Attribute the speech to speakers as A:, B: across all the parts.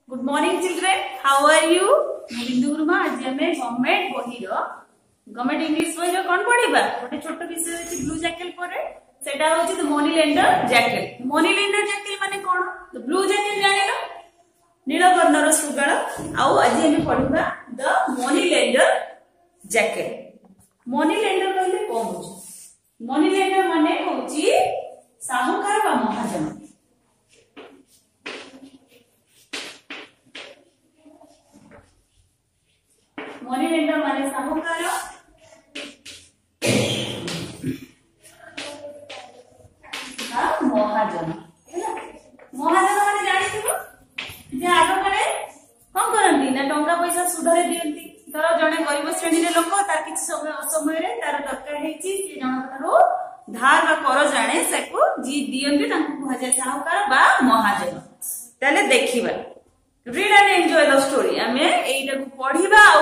A: Good morning children, how are you? Bindu Guruma आज आम government बही गवर्नमेंट इंग्लिश बही कौन पढ़ा गोटे छोट विषय अच्छी ब्लू जैकेल पर सेटा होची the money lender jackal. Money lender jackal माने कौन? द ब्लू जैकेल जानिलो नील वर्णर सुगाल। आउ आज आम पढ़ा the money lender jackal. Money lender कहले कौन होची? मनी लेंडर माने होची साहूकार बा महाजन। मनी लेंडर माने साहूकार महाजन। महाजन माने जानिथिबो जे आगो काले कोन करंती ना टंका पैसा सुधरे दियंती। धर जने गरीब श्रेणी रे लोक तार किछ समय रे तार दरकार हेची से जनकरो धार बा कर जाने सेको जी दियंती तांको कह जाय साहूकार बा महाजन। ताले देखिबा read and enjoy the story. आमे एइटा को पढिबा आ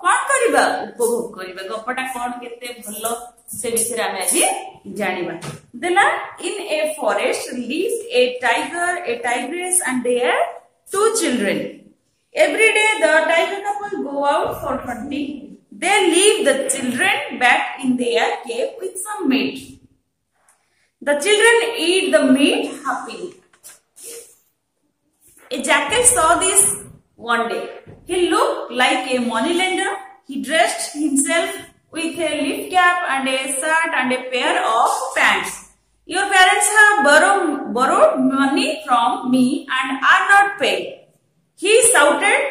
A: कोन करबा उपभोग करबा गपटा कोन केते भलो से विषय आमे आज जानिबा। There in a forest lived a tiger, a tigress and their 2 children. Every day the tiger couple go out for hunting. They leave the children back in their cave with some meat. The children eat the meat happily. A jackal saw this one day. He looked like a moneylender. He dressed himself with a leaf cap and a shirt and a pair of pants. Your parents have borrowed money from me and are not paid. He shouted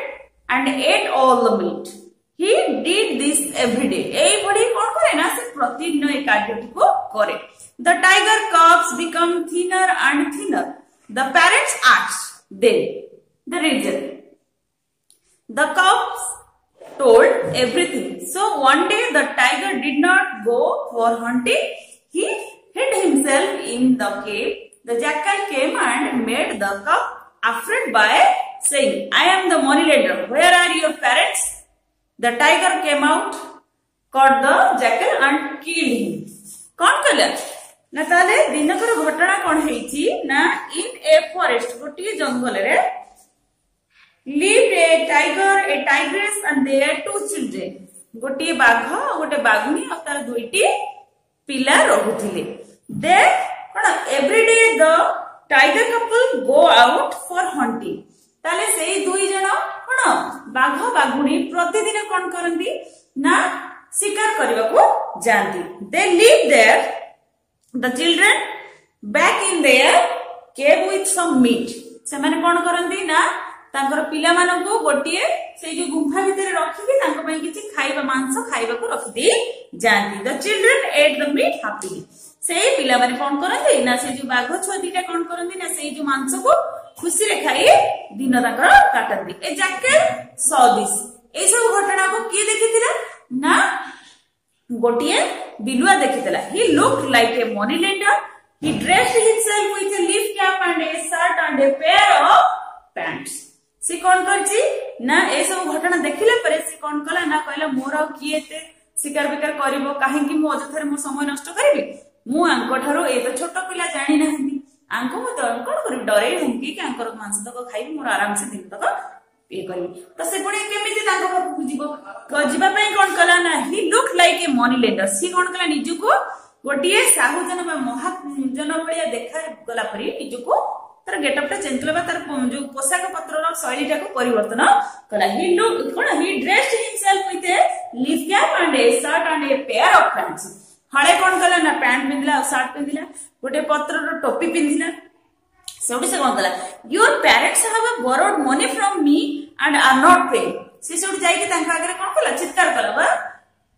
A: and ate all the meat. He did this every day. এই body কোন করে না সে প্রতিদিন এই কার্যটি করে। The tiger cubs become thinner and thinner. The parents asked them the reason. The cubs told everything. So one day the tiger did not go for hunting. He hid himself in the cave. The jackal came and made the cub afraid by saying, I am the moneylender. Where are your parents? The tiger came out, caught the jackal and killed him. कौन कला ना ताले दिनकर घटना कौन हेची ना इन a forest गोटी जंगल रे lived a tiger, a tigress and their 2 children. गोटी बाघ गोटे बाघुनी और तार दुईटी पिला रहुथिले। They cone every day the tiger couple go out for hunting. ताले सेई दुई जण कोन बाघ बाघुनी प्रतिदिन कोन करंती ना शिकार करबा को जानती। They live there the children back in their cave with some meat. से माने कोन करंती ना तांकर पिला मानको गोटिए से जो गुंफा भितर रखिबी तांको पई किछि खाइबा मांस खाइबा को रखि दी जानती। The children ate the meat happily. सेई पिला माने कोन करंती ना से जो बाघ छुआ दीटा कोन करंती ना सेई जो मांस को खुशी रे खाई दिन तांकर काटंती। A jackal saw this. ए सब घटना को की देखिथिला ना गोटिए बिलुआ देखिथिला। He looked like a money lender. He dressed himself with a leaf cap and a shirt and a pair of pants. से कौन करची ना ए सब घटना देखिला परे से कौन कला ना कहला मोर किए एते शिकार बिकार करिवो काहे कि मो अजथरे मो समय नष्ट करिवि मु आंको ठारो ए तो छोट पिला जानि नाहंती आंको मो तो कोन करि डरे हुंकी कि आंकर मांस तक खाइबि मोर आराम से दिन तक ए करिवि तो से पुणी केमिति तांको पाखु जीवो जीवा पई कोन कला ना he look like a money lender. सी कोन कला निजुको गोटिए साहुजन बा महाजन भलिया देखा गला परी निजुको तार गेटअप टा चेंज करबा तार जो पोशाक पत्रर शैलीटा को परिवर्तन कला। ही लुक कोन he dressed himself with a leaf cap and a shirt and a pair of pants. हळे कोन कला ना पैंट पिंदिला शर्ट पिंदिला गोटे पत्रर टोपी पिंदिला। सेउडी से कोन कला your parents have borrowed money from me and are not pay. से सेउडी जाई के तांका आगे कोन कला चित्कार कला बा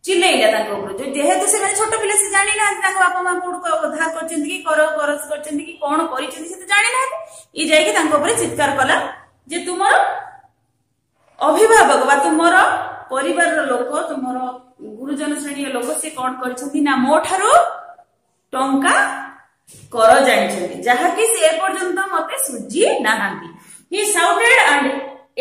A: चिल्लेइला तांको ऊपर जो जेहेतु से छोट पिला से जानि ना तांको बापा मां कोड धार करचंदी कि करस करचंदी कि कोन करिचंदी से जानि ना ई जाई के तांको ऊपर चित्कार कला जे तुमर अभिभावक बा तुमर परिवार रो लोक तुमर गुरुजन श्रेणी लोक से कोन करचंदी ना मो ठारो टंका कर जानिचंदी जहा कि से पर्यंत मते सुजी नाहांती। He shouted and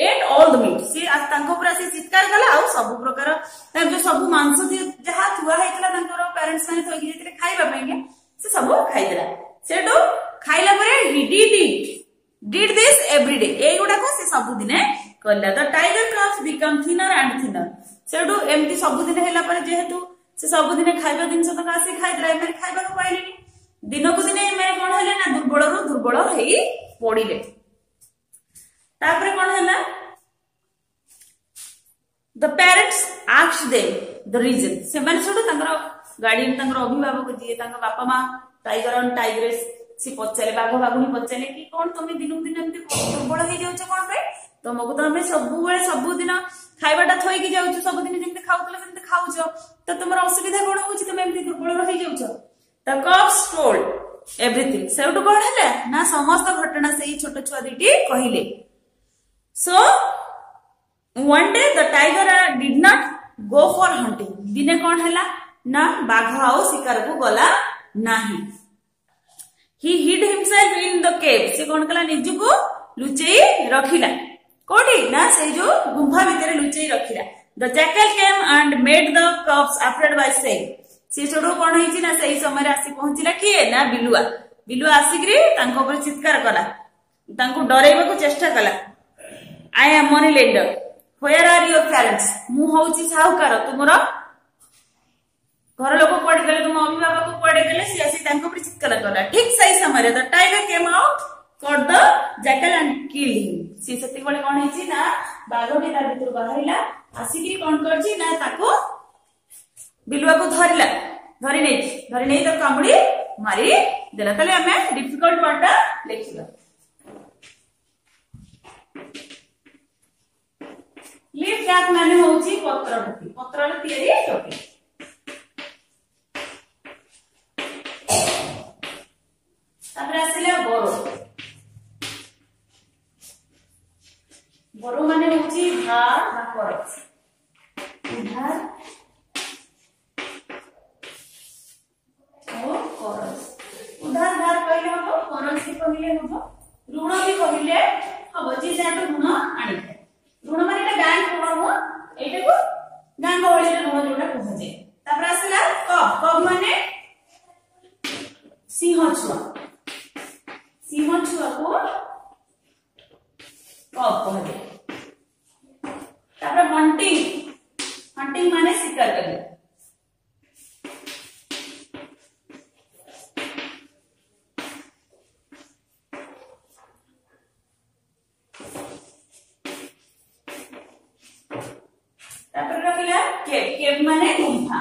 A: ate all the meat. से तांको ऊपर से चित्कार कला आ सब प्रकार तार जो सब मांस जहा थुआ हेतला तांकर पेरेंट्स माने थोई जेते खाइबा पई से सब खाइदला। सेटो खाइला परे he did this every day ए गुडा को से सब दिने करला the tiger cubs become thinner and thinner Sedu एमती सब दिन हैला पर जेहेतु से सब दिन खाइबा दिन तो कासी खाइद्रा एमे खाइबा को पाइलेनी दिन को दिन एमे कोन हैले ना दुर्बल रु दुर्बल हेई पड़िले तापरे कोन हैला the parents asked them the reason से माने छोटो तांकर गार्डियन तांकर अभिभावक जी तांकर बापा मां टाइगर और टाइग्रेस से पचारे बाघ बाघुनी पचारे कि कोन तुम दिन दिन एमती दुर्बल हे जाउछ कोन पे तुमको तो हमें सब दिन खाइबाटा थोइकी जाउछ सब दिन जेमते खाउतले सेमते खाउछ तो तुमर असुविधा कोन होउछ तुम एमती दुर्बल रहि जाउछ द कब्स टोल्ड एवरीथिंग सेउटु कोन हैला ना समस्त घटना सेही छोट छुआ दिटी कहिले so one day the tiger did not go for hunting दिने कोन हैला ना बाघ आउ शिकार को गला नाही ही hide himself in the cave से कोन कला निजु को लुचेई रखिला कोठी ना से जो गुंफा भीतर लुचेई रखिला the jackal came and made the cubs afraid by saying से छोडो कोन हेची ना सही समय आसी पहुंचिला किए ना बिलुआ बिलुआ आसीग्री तांको ऊपर चित्कार कला तांको डराइबा को चेष्टा कला I am money lender where are your parents मु होची साहुकार तुमरो घर लोक कोड गले तुम अभिभावक कोड गले से आसी तांको ऊपर चित्कार कला ठीक सही समय the tiger came out caught the jackal and killed him से सेति बळे कोन हेची ना बाघटी तार भीतर बाहरिला आसीग्री कोन करची ना ताको बिलुआ को धरिला धरि नै तो कामुडी मारी देला तले हमें डिफिकल्ट पार्ट लिखिबा लीफ कैप माने होची पत्र तयारी टोपी तापर आसिला बोरो माने होची धार ना करस धार उधार धार कहले हम करंसी कहले हम ऋण भी कहले हम जे जातो ऋण आनी ऋण माने बैंक ऋण हो एटा को गां गहली ऋण जोटा कहजे तापर आसिला कब माने सिंह छुआ को कब कहले तापर हंटिंग माने शिकार करले केव माने गुंफा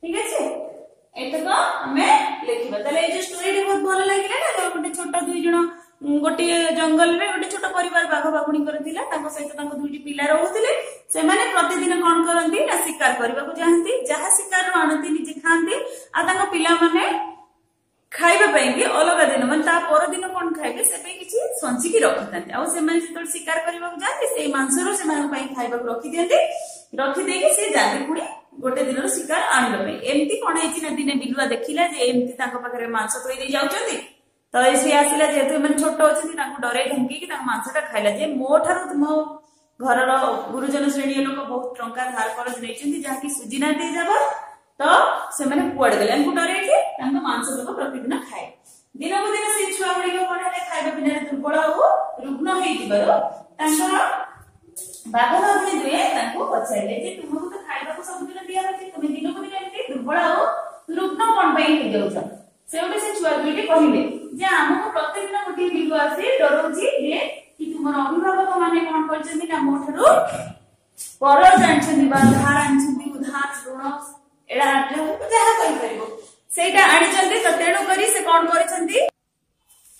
A: ठीक है एटा तो हमें लिखिबा तले ए जे स्टोरी बहुत भलो लागिला ना गोटे छोटा दुई जण गोटे जंगल रे गोटे छोटा परिवार बाघ बाघुणी करथिला ताको सहित ताको दुईटी पिला रहउथिले से माने प्रतिदिन कोन करंती ना शिकार करबा को जानती जहा शिकार आनती निजे खांती आ ताको पिला माने खाइबा पई कि अलग दिन मन ता पर दिन कोन खाइबे से पई किछि संची की रखितांती आ से माने जतल शिकार करबा को जाते से मांस रो से माने पई खाइबा को रखि देते रखि देके से जाते पुणी गोटे दिन रो शिकार आनलो पई एम्ति कोन हेछि ना दिने बिलुआ देखिला जे एम्ति ताको पाखरे मांस तोइ दे जाउचंती तो से आसिला जेतु मन छोट होचंती ताको डरे धमकी कि ताको मांसटा खाइला जे मो थारो मो घरर गुरुजन श्रेणी लोक बहुत टंका धार करज नेचंती जहा कि सुजिना दे जाबो तो से माने कुआड गले हमको डरे कि ताको मांस लोक प्रतिदिन खाए दिन को दिन से छुआ गुडी को कोन हेले खाइबा बिना दुर्बल हो रुग्ण हेइ दिबरो तांकर बाबा बाबुनी दुए ताको पछाइले जे तुमको तो खाइबा को सब दिन दिया होती तुम दिन को दिन एमती दुर्बल हो रुग्ण कोन पई हे जाउछ सेउटे से छुआ गुडी कहिले जे हमको प्रतिदिन गोटी बिलु आसी डरोची जे कि तुमर अभिभावक माने कोन करछन्ती ना मोठरो पर जानछन्ती बा धार आणछन्ती उधार ऋण एडा आटले जहा कहि परिबो सेटा आनिचन्ती त तेणु करी से कोन करछन्ती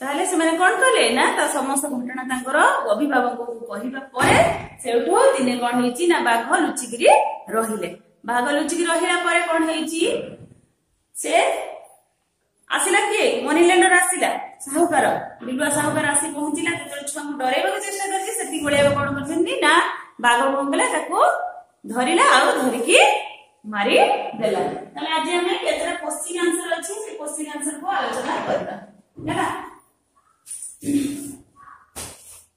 A: ताले से माने कोन कले ना त समस्त घटना तांकर अभिभावक को कहिबा परे सेउठो दिने कोन हेची ना बाघ लुचिगिरी रहिले बाघ लुचिगिरी रहिला परे कोन हेची से आसिला के मनी लेंडर आसिला साहुकार बिलुआ साहुकार आसी पहुंचिला तो छुआ को डराइबा को चेष्टा करछि सेति गोळेबा कोन करछन्ती ना बाघ कोन कले ताको धरिला आ धरि की मारी देला तले आज हमें केतरा क्वेश्चन आंसर अछि से क्वेश्चन आंसर को आलोचना करबा ना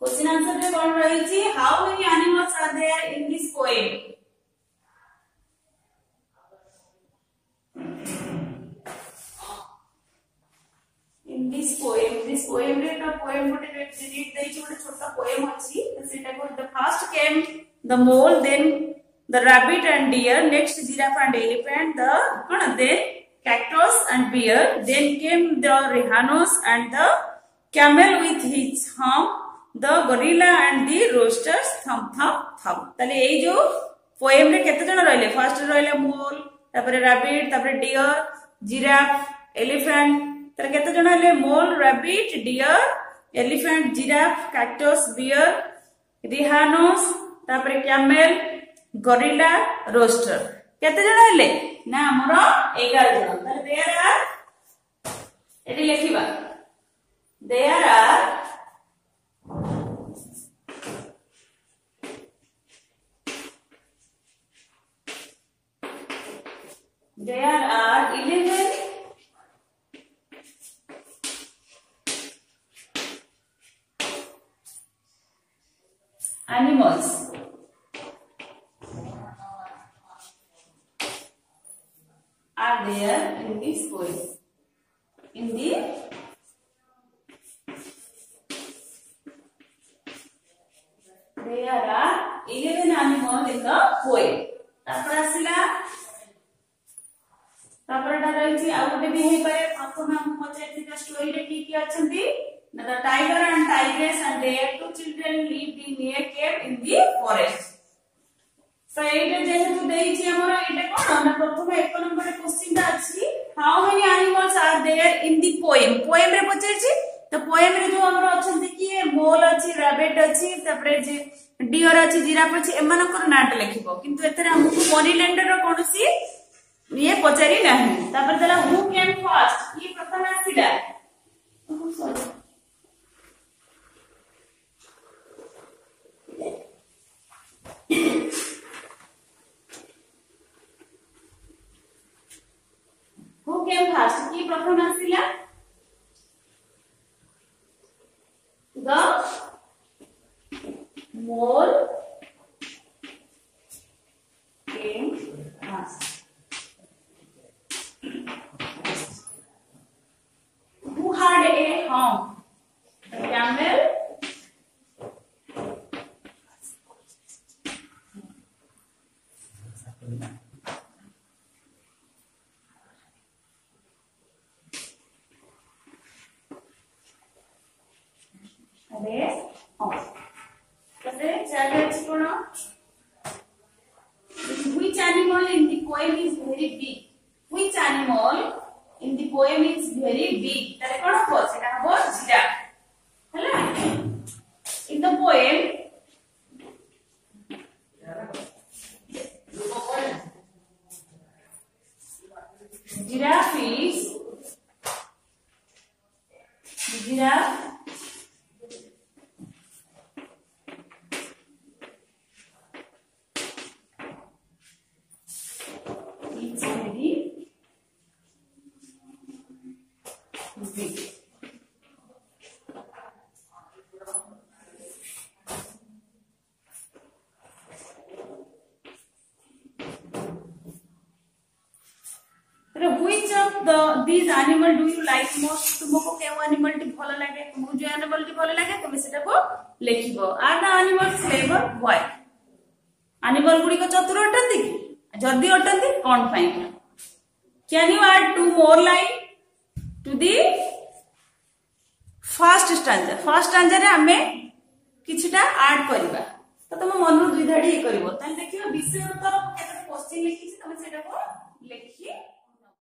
A: क्वेश्चन आंसर में कोन रही छी how many animals are there in this poem poem रे ना poem गोटे रीड देछि गोटे छोटा poem अछि तो सेटा को the first came the mole, then the rabbit and deer, next giraffe and elephant, the कौन then cactus and bear, then came the rhinos and the camel with his hump, the gorilla and the roosters thump thump thump. ताले ए जो poem रे केते जण रहले first रहले mole, तापरे rabbit, तापरे deer, giraffe, elephant. तर केते जण हले mole, rabbit, deer, elephant, giraffe, cactus, bear, rhinos, तापरे camel, gorilla, rooster. केते जण हले ना हमरो 11 जण. तर there are एटी लेखिबा there are 11 animals are there in this poem. In the there are 11 animals in the poem. तापर आसिला तापर डा रहिछि आ गोटे भी हे पारे प्रथम हम पछेति द स्टोरी रे की अछंती the tiger and tigress and their two children lived in a cave in the forest. So एटा जेहेतु देछि हमर एटा कोन ना प्रथम एक नंबर क्वेश्चन ता अछि how many animals are there in the poem. poem रे पछेछि तो poem रे जो हमर अछंती कि मोल अछि, रैबिट अछि, तापरे जे डियर अछि, जिराफ अछि, एमानकर नाट लेखिबो किंतु एतरे हमकु मॉनिलैंडर रो कोनसी ये पचारि नाही. तापर दला हु केम फर्स्ट ये प्रथम आसीला who came first की प्रथम आसीला the mole came first. Who had a hump? The camel. Which animal in the poem is very big? Which animal in the poem is very big? तारे कौन हो? सेटा हो giraffe. हैला? In the poem, giraffe is very big. Which of these animal do you like most? तुमको केउ animal T भलो लागे? तुमको जो एनिमल टी भलो लागे तुम सेटा को लेखिबो. Are the animals clever why? Animal गुडी को चतुर अटंती कि जदी अटंती कोन पई? Can you add two more line to the first stanza? First stanza रे हमें किछटा ऐड करबा. तो तुम मन दुई धाडी करबो. ताले देखियो विषय उत्तर केते क्वेश्चन लिखि